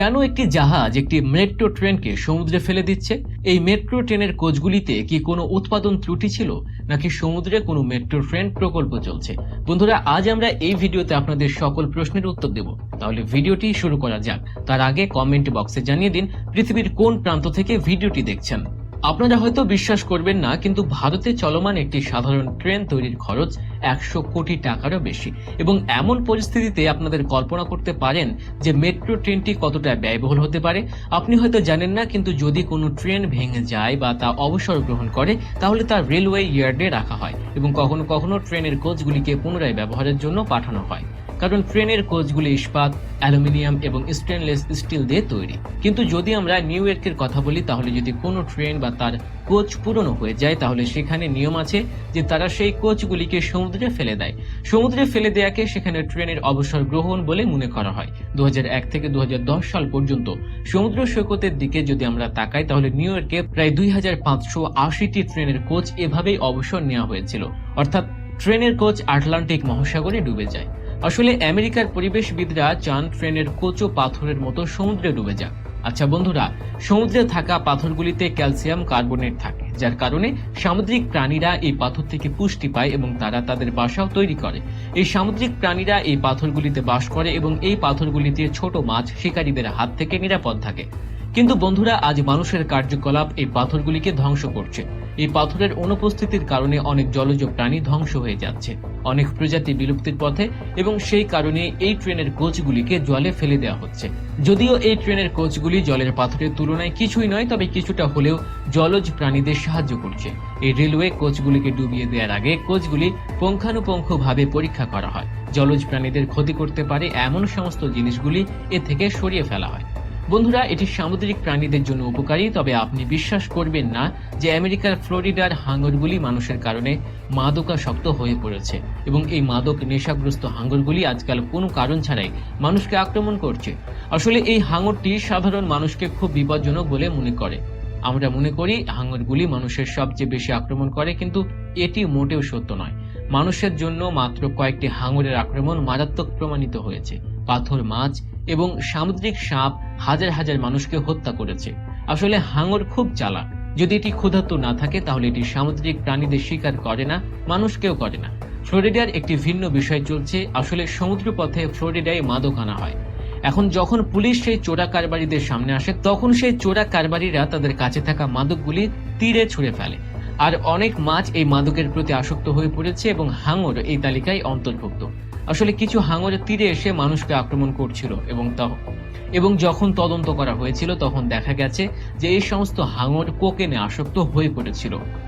কেন একটি জাহাজ একটি মেট্রো ট্রেনকে সমুদ্রে ফেলে দিচ্ছে? এই মেট্রো ট্রেনের কোচগুলিতে কি কোনো উৎপাদন ত্রুটি ছিল, নাকি সমুদ্রে কোনো মেট্রো ট্রেন প্রকল্প চলছে? বন্ধুরা, আজ আমরা এই ভিডিওতে আপনাদের সকল প্রশ্নের উত্তর দেব। তাহলে ভিডিওটি শুরু করা যাক। তার আগে কমেন্ট বক্সে জানিয়ে দিন পৃথিবীর কোন প্রান্ত থেকে ভিডিওটি দেখছেন। আপনারা হয়তো বিশ্বাস করবেন না, কিন্তু ভারতে চলমান একটি সাধারণ ট্রেন তৈরির খরচ 100 কোটি টাকারও বেশি। এবং এমন পরিস্থিতিতে আপনাদের কল্পনা করতে পারেন যে মেট্রো ট্রেনটি কতটা ব্যয়বহুল হতে পারে। আপনি হয়তো জানেন না, কিন্তু যদি কোনো ট্রেন ভেঙে যায় বা তা অবসর গ্রহণ করে, তাহলে তা রেলওয়ে ইয়ার্ডে রাখা হয় এবং কখনো কখনো ট্রেনের কোচগুলিকে পুনরায় ব্যবহারের জন্য পাঠানো হয়, কারণ ট্রেনের কোচগুলি ইস্পাত, অ্যালুমিনিয়াম এবং স্টেনলেস স্টিল দিয়ে তৈরি। কিন্তু যদি আমরা নিউ ইয়র্কের কথা বলি, তাহলে যদি কোনো ট্রেন বা তার কোচ পুরনো হয়ে যায়, তাহলে সেখানে নিয়ম আছে যে তারা সেই কোচগুলিকে সমুদ্রে ফেলে দেয়। সমুদ্রে ফেলে দেয়াকে সেখানে ট্রেনের অবসর গ্রহণ বলে মনে করা হয়। 2001 থেকে 2010 সাল পর্যন্ত সমুদ্র সৈকতের দিকে যদি আমরা তাকাই, তাহলে নিউ ইয়র্কে প্রায় 2580টি ট্রেনের কোচ এভাবেই অবসর নেওয়া হয়েছিল, অর্থাৎ ট্রেনের কোচ আটলান্টিক মহাসাগরে ডুবে যায়। আসলে আমেরিকার পরিবেশবিদরা চান ট্রেনের কোচও পাথরের মতো সমুদ্রে ডুবে যাক। আচ্ছা বন্ধুরা, সমুদ্রে থাকা পাথরগুলিতে ক্যালসিয়াম কার্বনেট থাকে, যার কারণে সামুদ্রিক প্রাণীরা এই পাথর থেকে পুষ্টি পায় এবং তারা তাদের বাসাও তৈরি করে। এই সামুদ্রিক প্রাণীরা এই পাথরগুলিতে বাস করে এবং এই পাথরগুলিতে ছোট মাছ শিকারীদের হাত থেকে নিরাপদ থাকে। কিন্তু বন্ধুরা, আজ মানুষের কার্যকলাপ এই পাথরগুলিকে ধ্বংস করছে। এই পাথরের অনুপস্থিতির কারণে অনেক জলজ প্রাণী ধ্বংস হয়ে যাচ্ছে, অনেক প্রজাতি বিলুপ্তির পথে, এবং সেই কারণে এই ট্রেনের কোচগুলিকে জলে ফেলে দেওয়া হচ্ছে। যদিও এই ট্রেনের কোচগুলি জলের পাথরের তুলনায় কিছুই নয়, তবে কিছুটা হলেও জলজ প্রাণীদের সাহায্য করছে। এই রেলওয়ে কোচগুলিকে ডুবিয়ে দেওয়ার আগে কোচগুলি পুঙ্খানুপুঙ্খভাবে পরীক্ষা করা হয়। জলজ প্রাণীদের ক্ষতি করতে পারে এমন সমস্ত জিনিসগুলি এ থেকে সরিয়ে ফেলা হয়। বন্ধুরা, এটি সামুদ্রিক প্রাণীদের জন্য উপকারী, তবে আপনি বিশ্বাস করবেন না যে আমেরিকার ফ্লোরিডার হাঙরগুলি মানুষের কারণে মাদকাসক্ত হয়ে পড়েছে এবং এই মাদক নেশাগ্রস্ত হাঙরগুলি আজকাল কোনো কারণ ছাড়াই মানুষকে আক্রমণ করছে। আসলে এই হাঙরটি সাধারণ মানুষকে খুব বিপজ্জনক বলে মনে করে। আমরা মনে করি হাঙরগুলি মানুষের সবচেয়ে বেশি আক্রমণ করে, কিন্তু এটি মোটেও সত্য নয়। মানুষের জন্য মাত্র কয়েকটি হাঙরের আক্রমণ মারাত্মক প্রমাণিত হয়েছে। পাথর, মাছ এবং সামুদ্রিক সাপ হাজার হাজার মানুষকে হত্যা করেছে। আসলে হাঙর খুব চালাক। যদি এটি ক্ষুধার্ত না থাকে, তাহলে এটি সামুদ্রিক প্রাণীদের শিকার করে না, মানুষকেও করে না। ফ্লোরিডার একটি ভিন্ন বিষয় চলছে। আসলে সমুদ্রপথে ফ্লোরিডায় মাদক আনা হয়। এখন যখন পুলিশ সেই চোরা কারবারিদের সামনে আসে, তখন সেই চোরা কারবারিরা তাদের কাছে থাকা মাদকগুলি তীরে ছুঁড়ে ফেলে। আর অনেক মাছ এই মাদকের প্রতি আসক্ত হয়ে পড়েছে এবং হাঙর এই তালিকায় অন্তর্ভুক্ত। আসলে কিছু হাঙর তীরে এসে মানুষকে আক্রমণ করছিল এবং যখন তদন্ত করা হয়েছিল, তখন দেখা গেছে যে এই সমস্ত হাঙর কোকেনে আসক্ত হয়ে পড়েছিল।